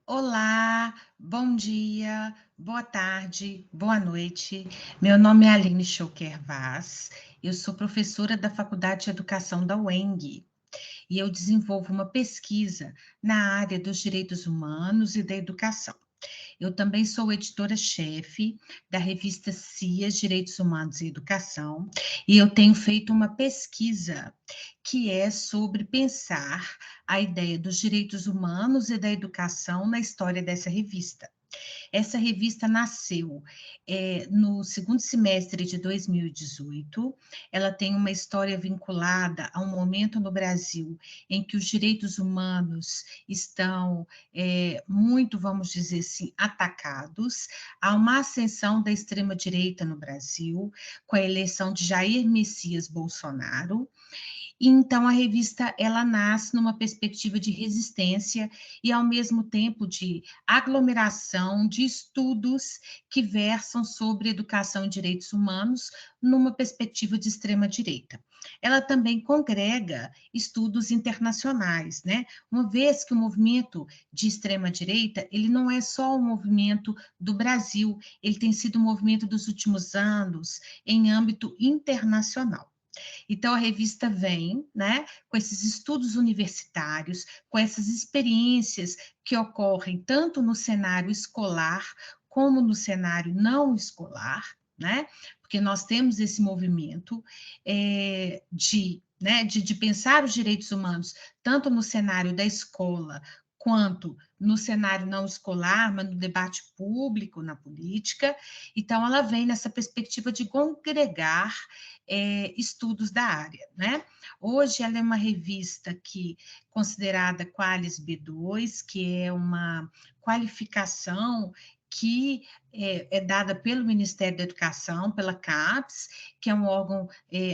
Olá, bom dia, boa tarde, boa noite. Meu nome é Aline Schoker Vaz, eu sou professora da Faculdade de Educação da UENG e eu desenvolvo uma pesquisa na área dos direitos humanos e da educação. Eu também sou editora-chefe da revista CIAS, Direitos Humanos e Educação, e eu tenho feito uma pesquisa que é sobre pensar a ideia dos direitos humanos e da educação na história dessa revista. Essa revista nasceu no segundo semestre de 2018. Ela tem uma história vinculada a um momento no Brasil em que os direitos humanos estão muito, vamos dizer assim, atacados. Há uma ascensão da extrema-direita no Brasil, com a eleição de Jair Messias Bolsonaro. Então, a revista ela nasce numa perspectiva de resistência e, ao mesmo tempo, de aglomeração de estudos que versam sobre educação e direitos humanos numa perspectiva de extrema-direita. Ela também congrega estudos internacionais, né? Uma vez que o movimento de extrema-direita, ele não é só um movimento do Brasil, ele tem sido um movimento dos últimos anos em âmbito internacional. Então, a revista vem, né, com esses estudos universitários, com essas experiências que ocorrem tanto no cenário escolar como no cenário não escolar, né, porque nós temos esse movimento de pensar os direitos humanos tanto no cenário da escola quanto no cenário não escolar, mas no debate público, na política. Então, ela vem nessa perspectiva de congregar estudos da área, né? Hoje ela é uma revista que considerada Qualis B2, que é uma qualificação que é dada pelo Ministério da Educação, pela CAPES, que é um órgão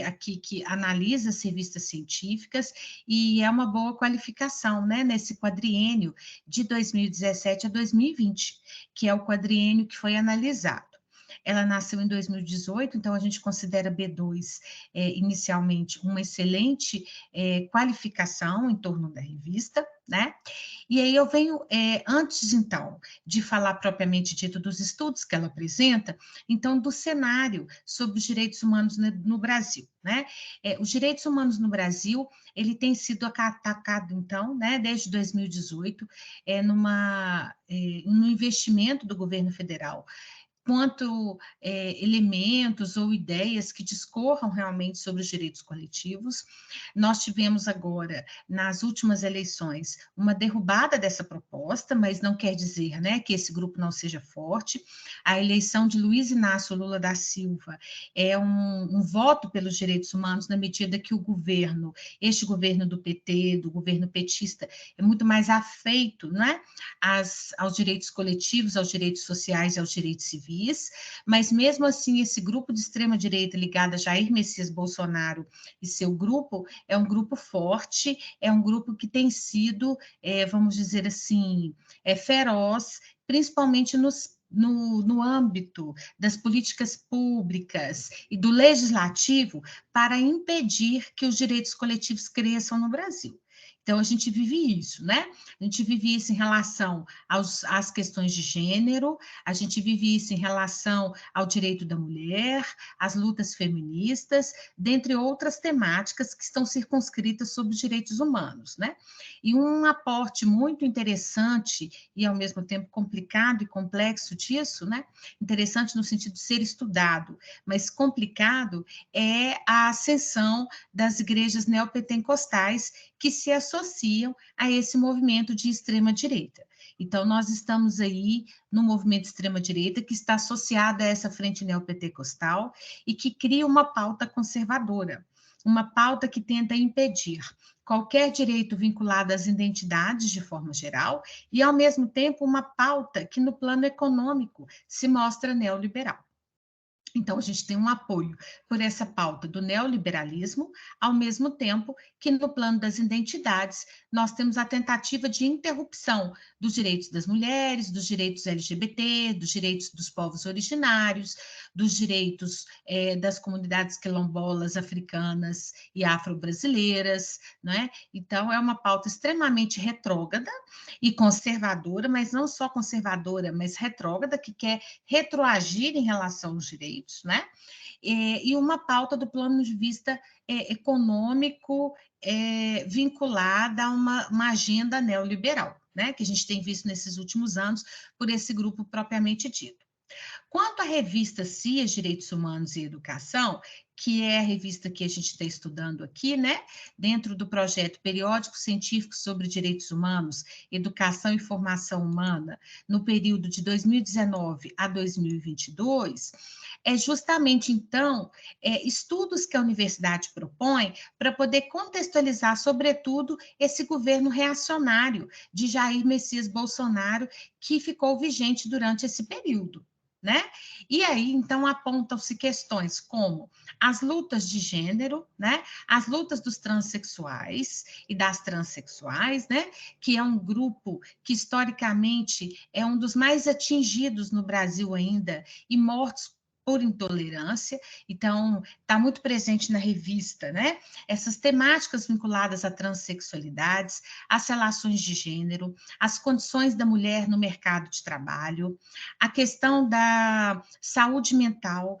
aqui que analisa as revistas científicas, e é uma boa qualificação, né, nesse quadriênio de 2017 a 2020, que é o quadriênio que foi analisado. Ela nasceu em 2018, então a gente considera B2 inicialmente uma excelente qualificação em torno da revista, né? E aí eu venho, antes então de falar propriamente dito dos estudos que ela apresenta, então do cenário sobre os direitos humanos no Brasil, né? Os direitos humanos no Brasil, ele tem sido atacado então, né, desde 2018, no investimento do governo federal quanto elementos ou ideias que discorram realmente sobre os direitos coletivos. Nós tivemos agora, nas últimas eleições, uma derrubada dessa proposta, mas não quer dizer, né, que esse grupo não seja forte. A eleição de Luiz Inácio Lula da Silva é um voto pelos direitos humanos na medida que o governo, este governo do PT, do governo petista, é muito mais afeito, né, aos direitos coletivos, aos direitos sociais e aos direitos civis, mas mesmo assim esse grupo de extrema-direita ligado a Jair Messias Bolsonaro e seu grupo é um grupo forte, é um grupo que tem sido, vamos dizer assim, feroz, principalmente no âmbito das políticas públicas e do legislativo para impedir que os direitos coletivos cresçam no Brasil. Então, a gente vive isso, né? A gente vive isso em relação às questões de gênero, a gente vive isso em relação ao direito da mulher, às lutas feministas, dentre outras temáticas que estão circunscritas sobre os direitos humanos, né? E um aporte muito interessante e, ao mesmo tempo, complicado e complexo disso, né? Interessante no sentido de ser estudado, mas complicado é a ascensão das igrejas neopentecostais que se associam a esse movimento de extrema-direita. Então, nós estamos aí no movimento de extrema-direita que está associado a essa frente neopentecostal e que cria uma pauta conservadora, uma pauta que tenta impedir qualquer direito vinculado às identidades de forma geral e, ao mesmo tempo, uma pauta que, no plano econômico, se mostra neoliberal. Então, a gente tem um apoio por essa pauta do neoliberalismo, ao mesmo tempo que, no plano das identidades, nós temos a tentativa de interrupção dos direitos das mulheres, dos direitos LGBT, dos direitos dos povos originários, dos direitos das comunidades quilombolas africanas e afro-brasileiras, não é? Então, é uma pauta extremamente retrógrada e conservadora, mas não só conservadora, mas retrógrada, que quer retroagir em relação aos direitos, né? E uma pauta do plano de vista econômico vinculada a uma agenda neoliberal, né? Que a gente tem visto nesses últimos anos por esse grupo propriamente dito. Quanto à revista CIAS, Direitos Humanos e Educação, que é a revista que a gente está estudando aqui, né? Dentro do projeto Periódico Científico sobre Direitos Humanos, Educação e Formação Humana, no período de 2019 a 2022, é justamente, então, estudos que a universidade propõe para poder contextualizar, sobretudo, esse governo reacionário de Jair Messias Bolsonaro, que ficou vigente durante esse período. Né? E aí, então, apontam-se questões como as lutas de gênero, né? As lutas dos transexuais e das transexuais, né? Que é um grupo que, historicamente, é um dos mais atingidos no Brasil ainda e mortos por intolerância, então está muito presente na revista, né? Essas temáticas vinculadas à transexualidades, às relações de gênero, às condições da mulher no mercado de trabalho, a questão da saúde mental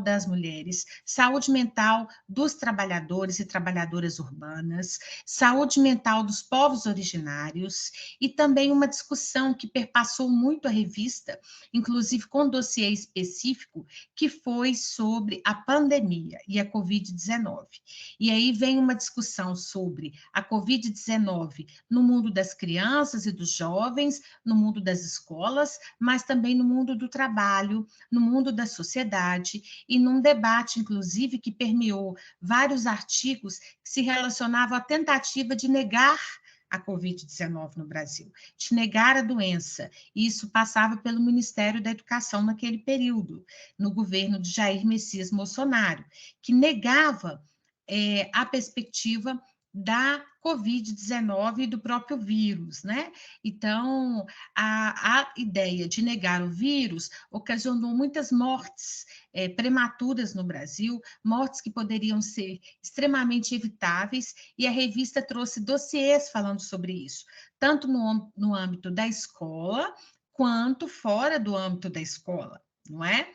das mulheres, saúde mental dos trabalhadores e trabalhadoras urbanas, saúde mental dos povos originários, e também uma discussão que perpassou muito a revista, inclusive com dossiê específico, que foi sobre a pandemia e a Covid-19. E aí vem uma discussão sobre a Covid-19 no mundo das crianças e dos jovens, no mundo das escolas, mas também no mundo do trabalho, no mundo da sociedade, e num debate, inclusive, que permeou vários artigos que se relacionavam à tentativa de negar a Covid-19 no Brasil, de negar a doença. E isso passava pelo Ministério da Educação naquele período, no governo de Jair Messias Bolsonaro, que negava a perspectiva da Covid-19 e do próprio vírus, né? Então, a ideia de negar o vírus ocasionou muitas mortes prematuras no Brasil, mortes que poderiam ser extremamente evitáveis, e a revista trouxe dossiês falando sobre isso, tanto no âmbito da escola, quanto fora do âmbito da escola, não é?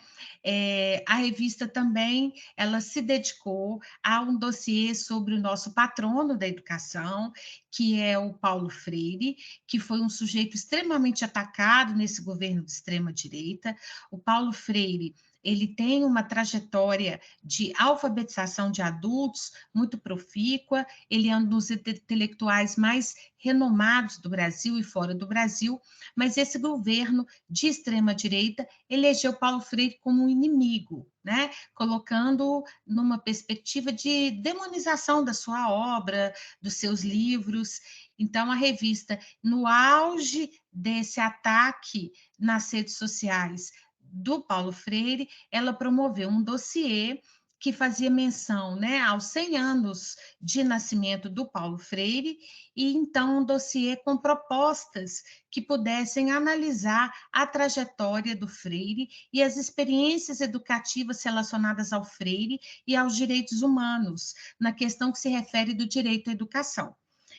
A revista também, ela se dedicou a um dossiê sobre o nosso patrono da educação, que é o Paulo Freire, que foi um sujeito extremamente atacado nesse governo de extrema-direita. O Paulo Freire, ele tem uma trajetória de alfabetização de adultos muito profícua, ele é um dos intelectuais mais renomados do Brasil e fora do Brasil, mas esse governo de extrema-direita elegeu Paulo Freire como um inimigo, né? Colocando numa perspectiva de demonização da sua obra, dos seus livros. Então, a revista, no auge desse ataque nas redes sociais do Paulo Freire, ela promoveu um dossiê que fazia menção, né, aos 100 anos de nascimento do Paulo Freire, e então um dossiê com propostas que pudessem analisar a trajetória do Freire e as experiências educativas relacionadas ao Freire e aos direitos humanos, na questão que se refere do direito à educação.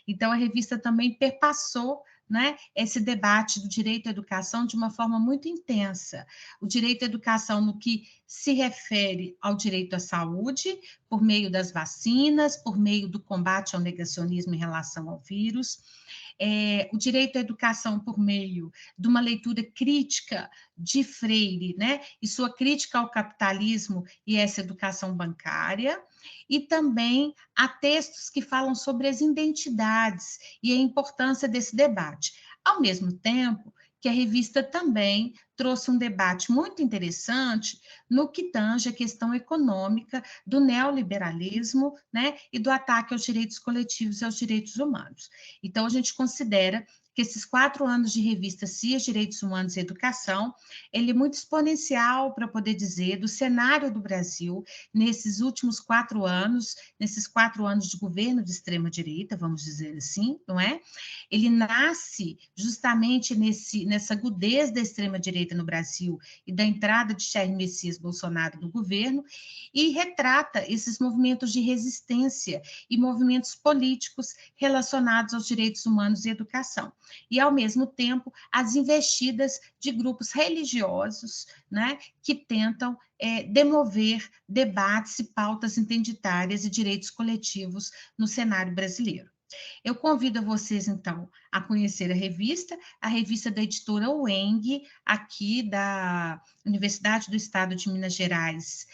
Então, a revista também perpassou, né, esse debate do direito à educação de uma forma muito intensa. O direito à educação no que se refere ao direito à saúde, por meio das vacinas, por meio do combate ao negacionismo em relação ao vírus, o direito à educação por meio de uma leitura crítica de Freire, né, e sua crítica ao capitalismo e essa educação bancária, e também há textos que falam sobre as identidades e a importância desse debate. Ao mesmo tempo que a revista também trouxe um debate muito interessante no que tange a questão econômica do neoliberalismo, né, e do ataque aos direitos coletivos e aos direitos humanos. Então, a gente considera que esses 4 anos de revista CIAS, Direitos Humanos e Educação, ele é muito exponencial, para poder dizer, do cenário do Brasil, nesses últimos 4 anos, nesses 4 anos de governo de extrema-direita, vamos dizer assim, não é? Ele nasce justamente nessa agudez da extrema-direita no Brasil e da entrada de Jair Messias Bolsonaro no governo, e retrata esses movimentos de resistência e movimentos políticos relacionados aos direitos humanos e educação. E, ao mesmo tempo, as investidas de grupos religiosos, né, que tentam demover debates e pautas identitárias e direitos coletivos no cenário brasileiro. Eu convido vocês, então, a conhecer a revista da editora UENG, aqui da Universidade do Estado de Minas Gerais,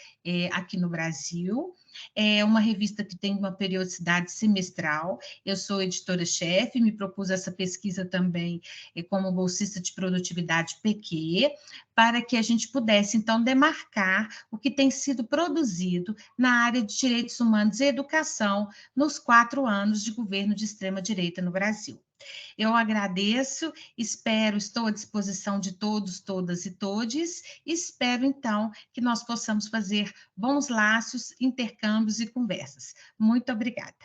aqui no Brasil. É uma revista que tem uma periodicidade semestral. Eu sou editora-chefe, me propus essa pesquisa também como bolsista de produtividade PQ, para que a gente pudesse, então, demarcar o que tem sido produzido na área de direitos humanos e educação nos 4 anos de governo de extrema-direita no Brasil. Eu agradeço, estou à disposição de todos, todas e todes, e espero, então, que nós possamos fazer bons laços, intercâmbios e conversas. Muito obrigada.